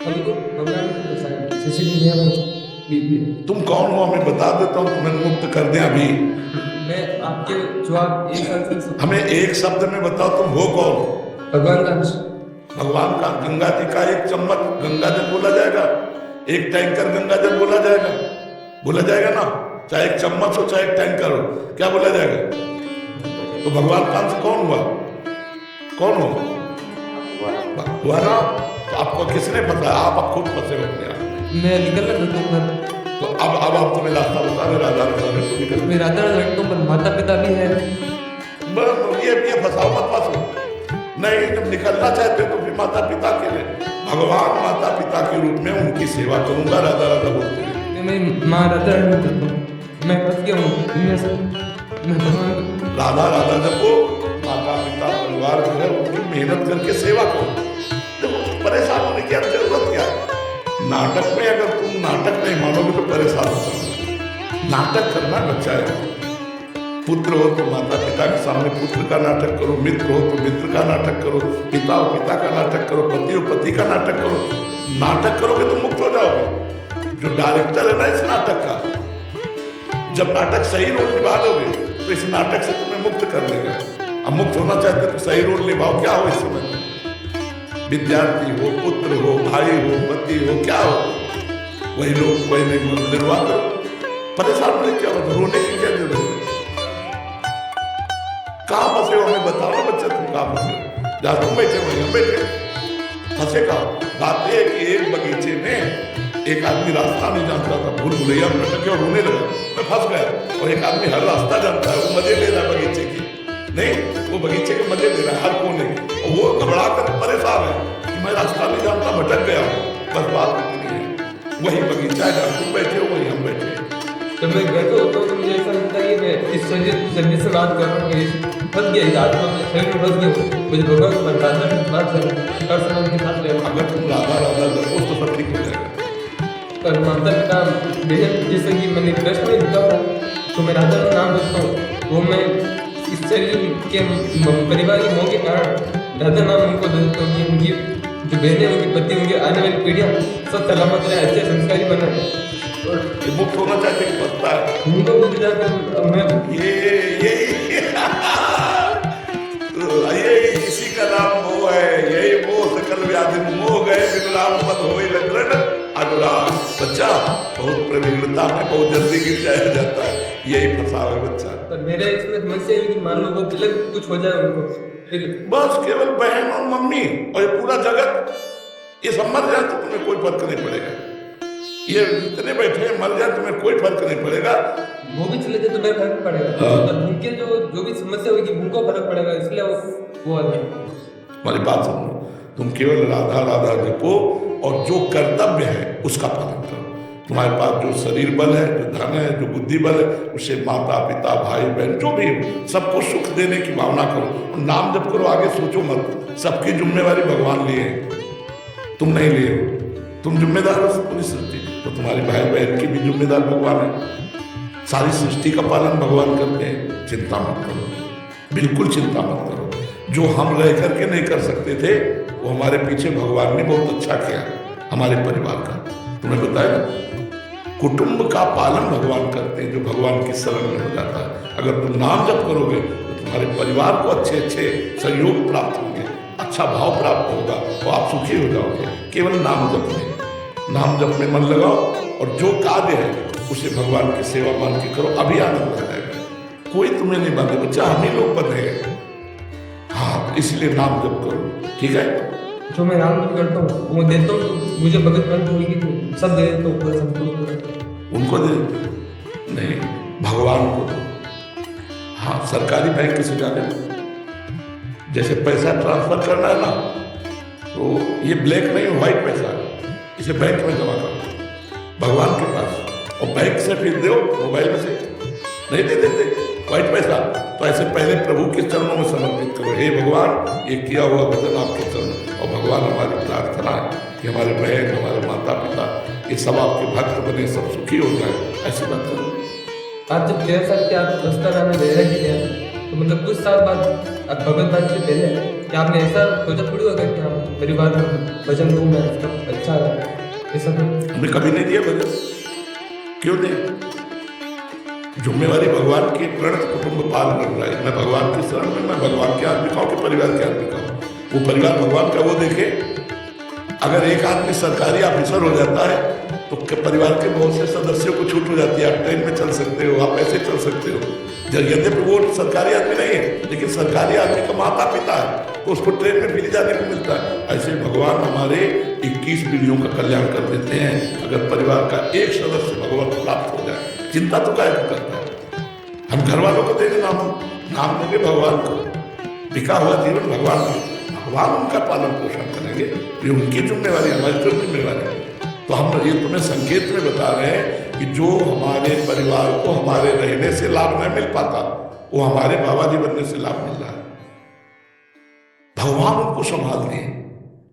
हमको भगवान को बताया सीसीटीवी में बीबी। तुम कौन हो हमें बता देता हूँ, तुम्हें मुक्त कर दें अभी। मैं आपके जवाब एक साल से हमें एक शब्द में बताओ तुम हो कौन। भगवान का अंश। भगवान का गंगा जी का एक चम्मच गंगा जल बोला जाएगा, एक टैंकर गंगा जल बोला जाएगा, बोला जाएगा ना, चाहे एक चम्मच हो चाहे एक टैंकर हो, क्या बोला जाएगा। तो भगवान का अंश कौन हुआ, कौन हो हुआ ना। तो आपको किसने फंसाया, आप खुद फंसे हो अपने आप। मैं निकल रहा था तो अब आप तुम्हें रास्ता बता रहे, राधा राधा को निकल। मैं राधा लड़कों पर माता पिता भी है। बस ये फंसाओ मत फंसो, नहीं जब निकलना चाहते तो फिर माता पिता के लिए भगवान माता पिता के रूप में उनकी सेवा करूंगा, राधा राधा बोलते रहे। मैं माँ राधा मैं फंस गया हूँ दुनिया से। मैं भगवान राधा राधा जपो, माता पिता परिवार जो है उनकी मेहनत करके सेवा करो। देखो परेशान होने की अब जरूरत क्या है। नाटक में अगर तुम नाटक नहीं मानोगे तो परेशान हो जाओगे। नाटक करना बच्चा है। पुत्र हो तो माता पिता के सामने पुत्र का नाटक करो, मित्र हो तो मित्र का नाटक करो, पिता हो पिता का नाटक करो, पति हो पति का नाटक करो। नाटक करोगे तो मुक्त हो जाओगे। जो डायरेक्टर है ना इस नाटक का, जब नाटक सही रोल निभा लोगे तो इस नाटक से तुम्हें मुक्त कर देगा। अब मुक्त होना चाहते तो सही रोल निभाओ। क्या हो इस समय, विद्यार्थी हो, पुत्र हो, भाई हो, पति हो, क्या हो, वही लोग कोई नहीं निर्वाह करो। परेशान होने क्या होता, रोने की क्या जरूरत है। कहाँ फंसे हो हमें बताओ ना बच्चा, तुम कहाँ फंसे हो। जहाँ तुम बैठे वहीं हम बैठे, फंसे कहाँ। बात यह है कि एक बगीचे में एक आदमी रास्ता नहीं जानता था, भूल भुलैया में भटक गया और रोने लगा, मैं फंस गया। और एक आदमी हर रास्ता जानता है, वो मजे ले रहा है बगीचे की, नहीं वो बगीचे के मजे ले रहा है हर कोने की, और वो घबरा कर परेशान है कि मैं रास्ता नहीं जानता, भटक गया हूँ। बस बात इतनी है। वही बगीचा है जहाँ तुम बैठे हो वही हम बैठे हैं। जब मैं बैठा होता हूँ तो मुझे ऐसा लगता है कि मैं इस शरीर से बात कर रहा हूँ, फंस गया इस आत्मा में, शरीर में फंस गया। मुझे भगवान को राधा की बात कर समय उनके साथ रहे। अगर तुम राधा राधा करो तो सब ठीक हो जाएगा। पर माता पिता बेहद, जैसे कि मैंने प्रश्न में लिखा था तो मैं राधा का नाम रखता हूँ, वो मैं इस शरीर के परिवार के मोह के कारण राधा नाम उनको देता हूँ कि उनकी जो बहनें, उनके पति, उनके आने वाली पीढ़ियाँ सब सलामत रहे, अच्छे संस्कारी बने। और मुक्त होना चाहते कि पता है उनको भी जाकर मैं ये इसी का नाम मोह है, यही मोह सकल व्याधि मोह गए विकलाम मत होए लग्न अनुराग। बच्चा बहुत प्रवीणता में बहुत जल्दी गिर जाया जाता है, यही फंसा है बच्चा। पर मेरे इसमें समस्या है कि मान लो वो अलग कुछ हो जाए उनको, फिर बस केवल बहन और मम्मी और ये पूरा जगत ये सब मर जाए तो तुम्हें कोई फर्क नहीं पड़ेगा। ये जितने बैठे हैं मर जाए तुम्हें कोई फर्क नहीं पड़ेगा। वो भी चले जाए तो मेरा फर्क पड़ेगा। हाँ। पर उनके जो भी समस्या होगी उनको फर्क पड़ेगा, इसलिए वो हमारी बात सुनो, तुम केवल राधा राधा जपो और जो कर्तव्य है उसका पालन करो। तुम्हारे पास जो शरीर बल है, जो धन है, जो बुद्धि बल है, उसे माता पिता भाई बहन जो भी हो सबको सुख देने की भावना करो। नाम जप करो, आगे सोचो मत। सबकी जिम्मेवारी भगवान लिए है, तुम नहीं लिए हो। तुम जिम्मेदार हो पूरी सृष्टि, तो तुम्हारे भाई बहन की भी जिम्मेदार भगवान है। सारी सृष्टि का पालन भगवान करते हैं। चिंता मत करो, बिल्कुल चिंता मत करो। जो हम रह करके नहीं कर सकते थे वो हमारे पीछे भगवान ने बहुत अच्छा किया हमारे परिवार का। तुम्हें बताया ना, कुटुंब का पालन भगवान करते हैं जो भगवान की शरण में हो जाता है। अगर तुम नाम जप करोगे तो तुम्हारे परिवार को अच्छे अच्छे सहयोग प्राप्त होंगे, अच्छा भाव प्राप्त होगा और आप सुखी हो जाओगे। केवल नाम जप में, नाम जप में मन लगाओ और जो कार्य है उसे भगवान की सेवा मान के करो, अभी आनंद आ जाएगा। कोई तुम्हें नहीं बांधे बच्चा, हम ही लोग बंधे हैं। हाँ, इसलिए नाम जप करो, ठीक है। जो मैं नाम जप करता हूँ वो देता हूँ तो मुझे भगत बन होगी तो सब दे देता हूँ, पूरा संपूर्ण उनको दे नहीं, भगवान को दो। हाँ, सरकारी बैंक से जाने दो। जैसे पैसा ट्रांसफर करना है ना, तो ये ब्लैक नहीं व्हाइट पैसा है, इसे बैंक में जमा करो भगवान के पास, और बैंक से फिर दो मोबाइल में से नहीं दे देते व्हाइट पैसा, तो ऐसे पहले प्रभु के चरणों में समर्पित करो। हे भगवान, ये किया हुआ वचन आपके चरण, और भगवान हमारी प्रार्थना है कि हमारे बहन, हमारे माता पिता ये सब आपके भक्त बने, सब सुखी हो जाए, ऐसी बात करो। आप जब 13 साल के आप 10 में रह रहे थे तो मतलब कुछ साल बाद आप भगत बन से पहले कि आपने ऐसा सोचा थोड़ी होगा कि हम परिवार में भजन दूँ मैं अच्छा है ऐसा तो हमने कभी नहीं दिया भजन, क्यों दें? जिम्मेवारी भगवान की प्रणत कुटुंब पाल कर रहा है। मैं भगवान की शरण में, मैं भगवान के आदमी का हूं कि परिवार के आदमी का हूं। वो परिवार भगवान का वो देखे। अगर एक आदमी सरकारी ऑफिसर हो जाता है तो परिवार के बहुत से सदस्यों को छूट हो जाती है। आप ट्रेन में चल सकते हो, आप ऐसे चल सकते हो। यद्यपि वो सरकारी आदमी नहीं है, लेकिन सरकारी आदमी का माता पिता है तो उसको ट्रेन में भी जाने को मिलता है। ऐसे भगवान हमारे 21 पीढ़ियों का कल्याण कर देते हैं अगर परिवार का एक सदस्य भगवान को प्राप्त हो जाए। चिंता तो क्या करता है? हम घर वालों को देंगे नाम देंगे भगवान को। बिका हुआ जीवन भगवान उनका पालन पोषण करेंगे, ये उनकी जिम्मेवारी, हमारी तो जिम्मेवारी है। तो हम ये तुम्हें संकेत में बता रहे हैं कि जो हमारे परिवार को हमारे रहने से लाभ नहीं मिल पाता वो हमारे बाबा जी बनने से लाभ मिल रहा है। भगवान उनको संभाल लिए,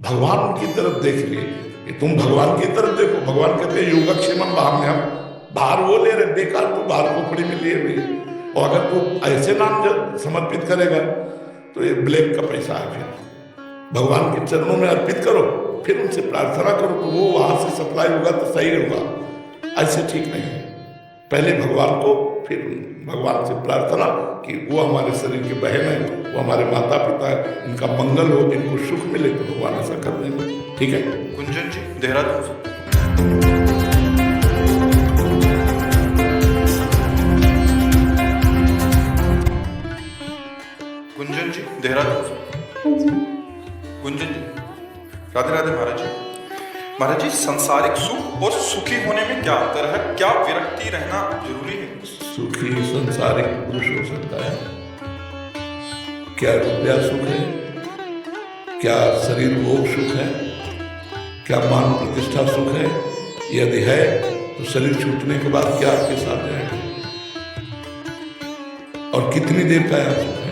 भगवान उनकी तरफ देख लिए कि तुम भगवान की तरफ देखो। भगवान कहते हैं योगक्षेमम भाम्यम, बाहर वो ले रहे बेकार, तू बाहर खोपड़ी में लिए हुए। और अगर तू ऐसे नाम जब समर्पित करेगा तो ये ब्लैक का पैसा है। फिर भगवान के चरणों में अर्पित करो, फिर उनसे प्रार्थना करो तो वो वहां से सप्लाई होगा तो सही होगा। ऐसे ठीक नहीं है। पहले भगवान को, फिर भगवान से प्रार्थना कि वो हमारे शरीर के बहन है, वो हमारे माता पिता है, इनका मंगल हो, इनको सुख मिले तो भगवान ऐसा कर देंगे। ठीक है। कुंजन जी, देहरादून से। कुंजन जी, देहरादून से। कुंजन जी, राधे राधे महाराज जी। महाराज जी, सांसारिक सुख और सुखी होने में क्या अंतर है? क्या विरक्ति रहना जरूरी है? सुखी संसारिक पुरुष हो सकता है। क्या रुपया सुख है? क्या शरीर भोग सुख है? क्या मान प्रतिष्ठा सुख है? यदि है तो शरीर छूटने के बाद क्या आपके साथ जाएगा? और कितनी देर का है सुख है?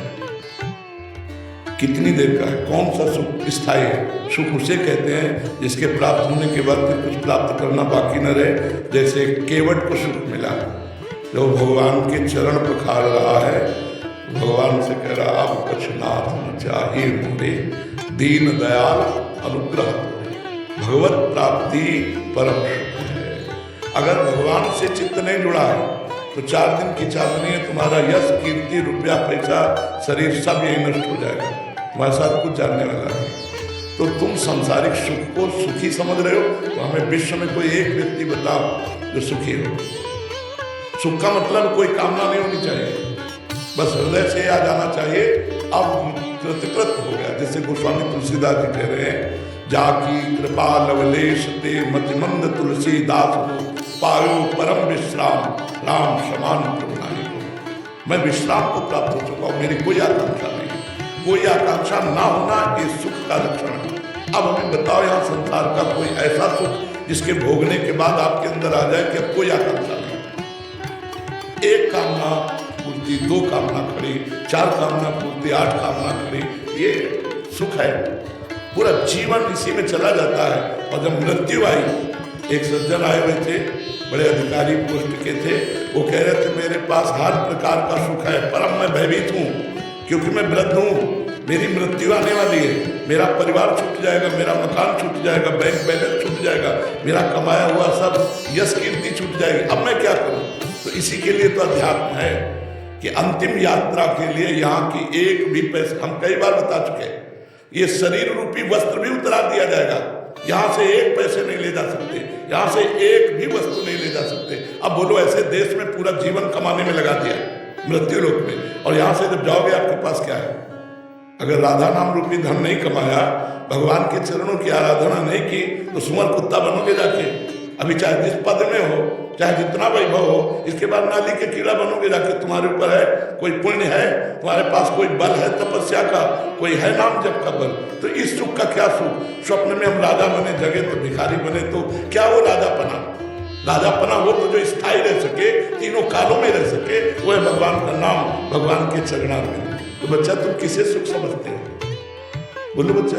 कितनी देर का है? कौन सा सुख स्थायी है? सुख उसे कहते हैं जिसके प्राप्त होने के बाद फिर कुछ प्राप्त करना बाकी न रहे। जैसे केवट को सुख मिला, जो भगवान के चरण पखार रहा है, भगवान से कह रहा अब कुछ नाथ न चाहिए मुझे, दीन दयाल अनुग्रह। भगवत प्राप्ति परम सुख है। अगर भगवान से चित्त नहीं जुड़ा है तो 4 दिन की चांदनी है, तुम्हारा यश कीर्ति रुपया पैसा शरीर सब यही नष्ट हो जाएगा, तुम्हारे साथ कुछ जानने वाला है। तो तुम सांसारिक सुख को सुखी समझ रहे हो तो हमें विश्व में कोई एक व्यक्ति बताओ जो सुखी हो। सुख का मतलब कोई कामना नहीं होनी चाहिए, बस हृदय से आ जाना चाहिए। अब कृतकृत हो गया, जैसे गोस्वामी तुलसीदास जी कह रहे हैं, जाकी कृपा लवलेश ते मतिमंद तुलसीदास हो, पायो परम विश्राम राम समान प्रभु नाहि को। मैं विश्राम को प्राप्त हो चुका हूँ, मेरी कोई आकांक्षा नहीं। कोई आकांक्षा ना होना ये सुख का लक्षण है। अब हमें बताओ यहाँ संसार का कोई ऐसा सुख जिसके भोगने के बाद आपके अंदर आ जाए कि अब कोई आकांक्षा नहीं। एक कामना पूर्ति, 2 कामना खड़ी, 4 कामना पूर्ति, 8 कामना खड़ी, ये सुख है। पूरा जीवन इसी में चला जाता है। और जब मृत्यु आई, एक सज्जन आए हुए थे, बड़े अधिकारी पोस्ट के थे, वो कह रहे थे मेरे पास हर प्रकार का सुख है, परम मैं भयभीत हूँ क्योंकि मैं वृद्ध हूँ, मेरी मृत्यु आने वाली है, मेरा परिवार छूट जाएगा, मेरा मकान छूट जाएगा, बैंक बैलेंस छूट जाएगा, मेरा कमाया हुआ सब यश कीर्ति छूट जाएगी, अब मैं क्या करूँ? तो इसी के लिए तो अध्यात्म है कि अंतिम यात्रा के लिए यहाँ की एक भी पैसे, हम कई बार बता चुके हैं, ये शरीर रूपी वस्त्र भी उतरा दिया जाएगा। यहाँ से एक पैसे नहीं ले जा सकते, यहाँ से एक भी वस्तु नहीं ले जा सकते। अब बोलो, ऐसे देश में पूरा जीवन कमाने में लगा दिया मृत्यु लोक में, और यहाँ से जब जाओगे आपके पास क्या है? अगर राधा नाम रूपी धन नहीं कमाया, भगवान के चरणों की आराधना नहीं की, तो सुअर कुत्ता बनोगे जाके। अभी चाहे जिस पद में हो, चाहे जितना वैभव हो, इसके बाद नाली के कीड़ा बनोगे जाके। तुम्हारे ऊपर है कोई पुण्य है, तुम्हारे पास कोई बल है तपस्या का, कोई है नाम जप का बल, तो इस सुख का क्या सुख? स्वप्न में हम राजा बने, जगे तो भिखारी बने, तो क्या वो राजापना? राजापना वो तो जो स्थायी रह सके, तीनों कालों में रह सके, वो है भगवान का नाम, भगवान के चरणारविंद। तो बच्चा, तुम किसे सुख समझते हो? बोलो बच्चा,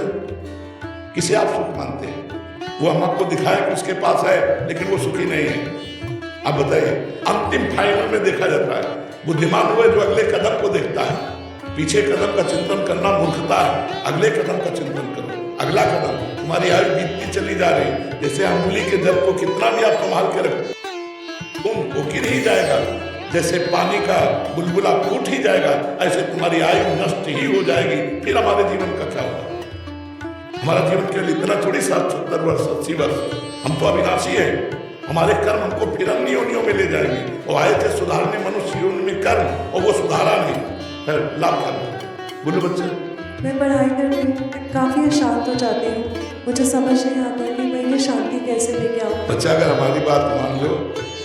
किसे आप सुख मानते हैं? वो हम आपको दिखाए कि उसके पास है, लेकिन वो सुखी नहीं है। आप बताइए, अंतिम फाइनल में देखा जाता है। बुद्धिमान हुए जो अगले कदम को देखता है, पीछे कदम का चिंतन करना मूर्खता है। अगले कदम का चिंतन करो। अगला कदम, तुम्हारी आयु बीतती चली जा रही है। जैसे अंगुली के जल को कितना भी आप संभाल के रखो, तुम वो गिर ही जाएगा। जैसे पानी का बुलबुला फूट ही जाएगा, ऐसे तुम्हारी आयु नष्ट ही हो जाएगी। फिर हमारे जीवन का क्या होगा? हमारा जीवन केवल इतना थोड़ी 70 वर्ष 80 वर्ष, हम तो अविनाशी है। हमारे कर्म हमको फिर अन्य योनियों में ले जाएंगे। और आए थे सुधारने मनुष्य योनि में कर्म, और वो सुधारा नहीं, फिर लाभ कर। बोलो बच्चे। मैं पढ़ाई करके काफ़ी अशांत हो जाती हूँ। मुझे समझ नहीं आता कि मैं ये शांति कैसे लेके आऊँ। बच्चा, अगर हमारी बात मान लो,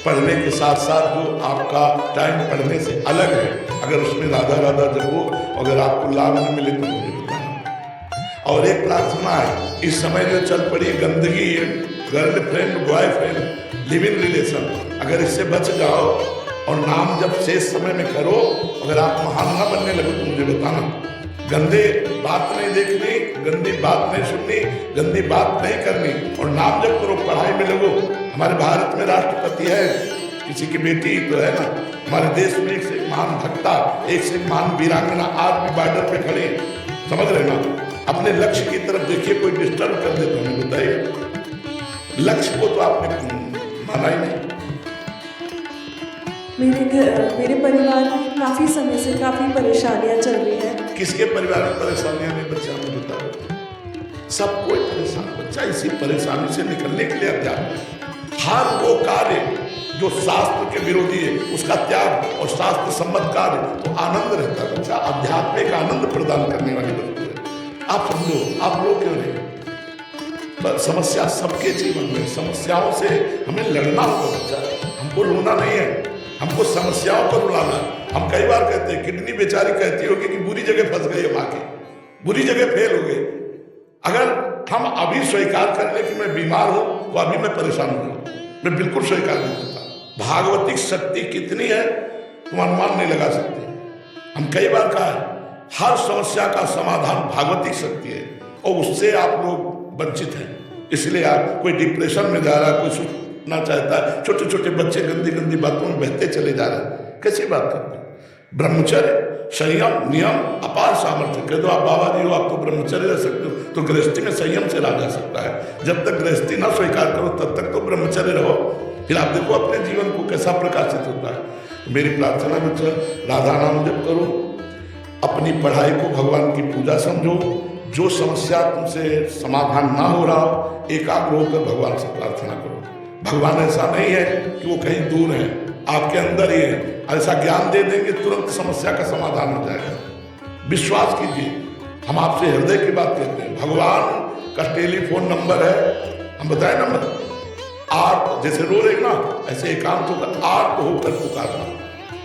पढ़ने के साथ साथ जो आपका टाइम पढ़ने से अलग है, अगर उसमें राधा राधा जपो, अगर आपको लाभ न मिले तो मुझे बताना। और एक प्रार्थना है, इस समय जो चल पड़ी गंदगी, गर्लफ्रेंड बॉयफ्रेंड लिविंग रिलेशन, अगर इससे बच जाओ और नाम जब शेष समय में करो, अगर आप महान न बनने लगे तो मुझे बताना। गंदे बात नहीं देखनी, गंदी बात नहीं सुननी, गंदी बात नहीं करनी, और नाम जब करो, पढ़ाई में लगो। हमारे भारत में राष्ट्रपति है, किसी की बेटी तो है ना। हमारे देश में एक से एक महान भक्ता, एक से एक महान वीरांगना आज भी बॉर्डर पे खड़े, समझ रहे ना। अपने लक्ष्य की तरफ देखिए, कोई डिस्टर्ब कर दे तो हमें बताइए। लक्ष्य को तो आपने माना ही नहीं। मेरे परिवार में काफ़ी समय से काफ़ी परेशानियाँ चल रही हैं। किसके परिवार में परेशानियां नहीं बच्चा, हमें बताओ। सब कोई परेशान बच्चा, इसी परेशानी से निकलने के लिए अध्यात्म, हर वो कार्य जो शास्त्र के विरोधी है उसका त्याग, और शास्त्र सम्मत कार्य तो आनंद रहता है बच्चा। अध्यात्म एक आनंद प्रदान करने वाली वस्तु है। आप समझो, आप लोग क्यों नहीं? पर समस्या सबके जीवन में, समस्याओं से हमें लड़ना होगा बच्चा। हमको रोना नहीं है, हमको समस्याओं पर रुलाना। हम कई बार कहते हैं, किडनी बेचारी कहती होगी कि बुरी जगह फंस गई है, माँ की बुरी जगह फेल हो गई। अगर हम अभी स्वीकार कर ले कि मैं बीमार हूं, तो अभी मैं परेशान हूं, मैं बिल्कुल स्वीकार नहीं करता। भागवतिक शक्ति कितनी है तुम अनुमान नहीं लगा सकते। हम कई बार कहा है, हर समस्या का समाधान भागवतिक शक्ति है, और उससे आप लोग वंचित हैं। इसलिए आप, कोई डिप्रेशन में जा रहा है, कोई ना चाहता है, छोटे छोटे बच्चे गंदी गंदी बातों में बहते चले जा रहे हैं। कैसी बात करते हैं? ब्रह्मचर्य, संयम, नियम, अपार सामर्थ्य। कह दो आप बाबा जी हो, आप तो ब्रह्मचर्य रह सकते हो, तो गृहस्थी में संयम से रहा जा सकता है। जब तक गृहस्थी ना स्वीकार करो तब तक तो ब्रह्मचर्य रहो। फिर आप देखो अपने जीवन को कैसा प्रकाशित होता है। मेरी प्रार्थना बच्चा, राधा नाम जप करो, अपनी पढ़ाई को भगवान की पूजा समझो। जो समस्या तुमसे समाधान ना हो रहा हो, एकाग्र होकर भगवान से प्रार्थना करो। भगवान ऐसा नहीं है कि वो कहीं दूर है, आपके अंदर ही है। ऐसा ज्ञान दे देंगे तुरंत समस्या का समाधान हो जाएगा। विश्वास कीजिए, हम आपसे हृदय की बात कहते हैं। भगवान का टेलीफोन नंबर है, हम बताए नंबर, आर्त, जैसे रो रहे ना, ऐसे एकांत होकर आर्त होकर पुकारना।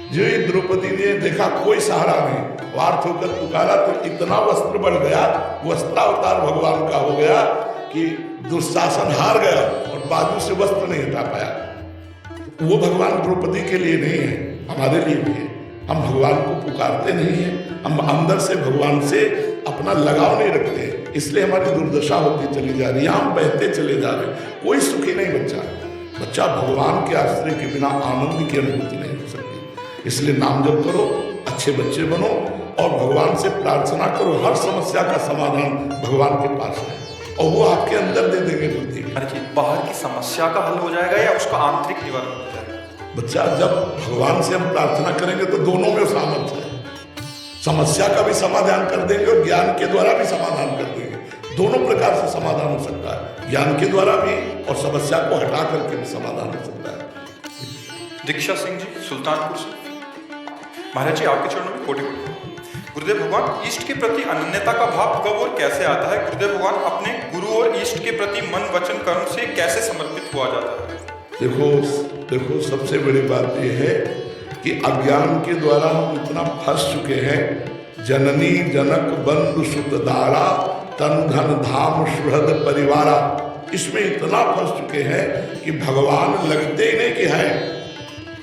जो द्रौपदी ने देखा कोई सहारा नहीं, वार्थ होकर पुकारा तो इतना वस्त्र बढ़ गया, वस्त्रावतार भगवान का हो गया कि दुशासन हार गया और बाजू से वस्त्र नहीं हटा पाया। वो भगवान द्रौपदी के लिए नहीं है, हमारे लिए भी है। हम भगवान को पुकारते नहीं है, हम अंदर से भगवान से अपना लगाव नहीं रखते, इसलिए हमारी दुर्दशा होती चली जा रही है, हम बहते चले जा रहे हैं। कोई सुखी नहीं बच्चा भगवान के आश्रय के बिना आनंद की अनुभूति नहीं हो सकती। इसलिए नाम जप करो, अच्छे बच्चे बनो और भगवान से प्रार्थना करो। हर समस्या का समाधान भगवान के पास है और वो आपके अंदर दे देंगे बुद्धि। बाहर की समस्या का हल हो जाएगा या उसका आंतरिक निवारण हो जाएगा? बच्चा, जब भगवान से हम प्रार्थना करेंगे तो दोनों में सामर्थ्य है। समस्या का भी समाधान कर देंगे और ज्ञान के द्वारा भी समाधान कर देंगे। दोनों प्रकार से समाधान हो सकता है, ज्ञान के द्वारा भी और समस्या को हटा करके भी समाधान हो सकता है। दीक्षा सिंह जी, सुल्तानपुर से। महाराज जी, आपके चरणों में कोटि कोटि गुरुदेव भगवान, इष्ट के प्रति अनन्यता का भाव कब और कैसे आता है? गुरुदेव भगवान, अपने गुरु और इष्ट के प्रति मन वचन कर्म से कैसे समर्पित हुआ जाता है? देखो सबसे बड़ी बात यह है कि अज्ञान के द्वारा हम इतना फंस चुके हैं। जननी जनक बंधु सुत दारा तन धन धाम सुहृद परिवारा, इसमें इतना फंस चुके हैं कि भगवान लगते ही नहीं कि है।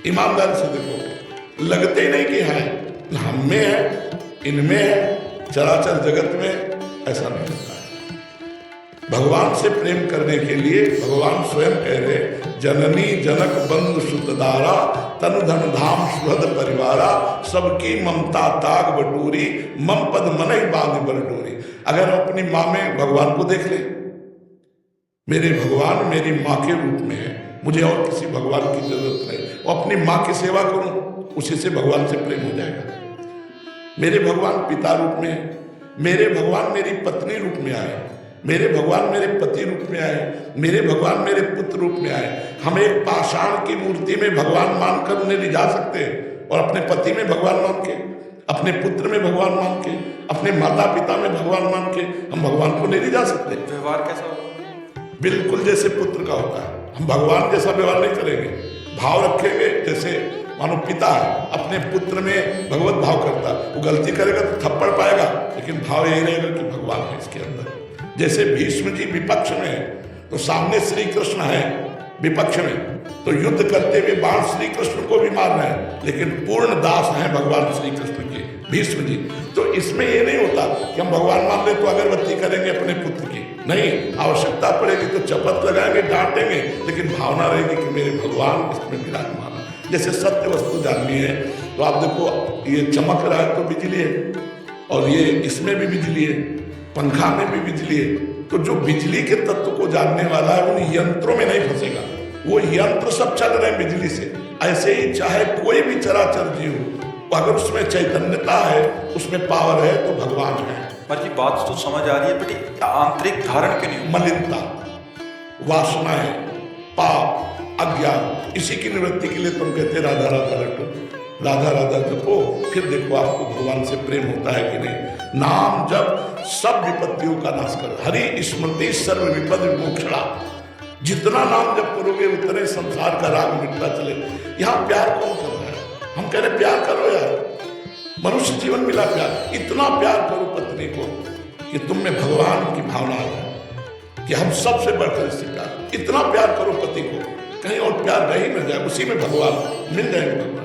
ईमानदारी से देखो, लगते ही नहीं कि है, हम में है, इनमें है, चराचर जगत में ऐसा नहीं लगता है। भगवान से प्रेम करने के लिए भगवान स्वयं कह रहे, जननी जनक बंधु सुतदारा तनु धन धाम सुहृद परिवारा सबकी ममता ताग बटूरी मम पद मन ही बांध बरडोरी। अगर हम अपनी माँ में भगवान को देख लें, मेरे भगवान मेरी माँ के रूप में है, मुझे और किसी भगवान की जरूरत नहीं, और अपनी माँ की सेवा करूं, उसी से भगवान से प्रेम हो जाएगा। मेरे भगवान पिता रूप में है, मेरे भगवान मेरी पत्नी रूप में आए, मेरे भगवान मेरे पति रूप में आए, मेरे भगवान मेरे पुत्र रूप में आए। हम एक पाषाण की मूर्ति में भगवान मानकर उन्हें ले जा सकते हैं, और अपने पति में भगवान मान के, अपने पुत्र में भगवान मान के, अपने माता पिता में भगवान मान के हम भगवान को नहीं ले जा सकते। व्यवहार कैसा होगा? बिल्कुल जैसे पुत्र का होता है। हम भगवान जैसा व्यवहार नहीं करेंगे, भाव रखेंगे। जैसे मानो पिता अपने पुत्र में भगवत भाव करता, वो गलती करेगा तो थप्पड़ पाएगा, लेकिन भाव यही रहेगा कि भगवान है इसके अंदर। जैसे भीष्म जी विपक्ष में है, तो सामने श्री कृष्ण है, विपक्ष में तो युद्ध करते हुए बाण श्री कृष्ण को भी मार रहे हैं, लेकिन पूर्ण दास हैं भगवान श्री कृष्ण के भीष्म जी। तो इसमें ये नहीं होता कि हम भगवान मान ले तो अगरबत्ती करेंगे अपने पुत्र की, नहीं, आवश्यकता पड़ेगी तो चपत लगाएंगे, डांटेंगे, लेकिन भावना रहेगी कि मेरे भगवान इसमें विराजमान है। जैसे सत्य वस्तु जाननी है तो आप देखो, ये चमक रहा है तो बिजली है, और ये इसमें भी बिजली है, पंखा में भी बिजली है। तो जो बिजली के तत्व को जानने वाला है उन यंत्रों में नहीं फंसेगा, वो यंत्र सब चल रहे हैं बिजली से। ऐसे ही चाहे कोई भी चराचर जीव, अगर उसमें चैतन्यता है, उसमें पावर है, तो भगवान है। पर ये बात तो समझ आ रही है, बट आंतरिक धारण क्यों नहीं? मलिनता, वासनाएं, पाप, अज्ञान, इसी की निवृत्ति के लिए तुम कहते राधा राधा रटो, राधा राधा जपो, फिर देखो आपको भगवान से प्रेम होता है कि नहीं। नाम जब सब विपत्तियों का नाश कर, हरि स्मृति सर्व विपद विमोक्षणा। जितना नाम जप करोगे उतने संसार का राग मिटता चले। यहाँ प्यार कौन कर रहा है? हम कह रहे प्यार करो यार, मनुष्य जीवन मिला प्यार। इतना प्यार करो पत्नी को कि तुम में भगवान की भावना आ जाए कि हम सबसे बढ़कर इससे प्यार। इतना प्यार करो पति को, कहीं और प्यार रह ही न जाए, उसी में भगवान मिल जाएंगे।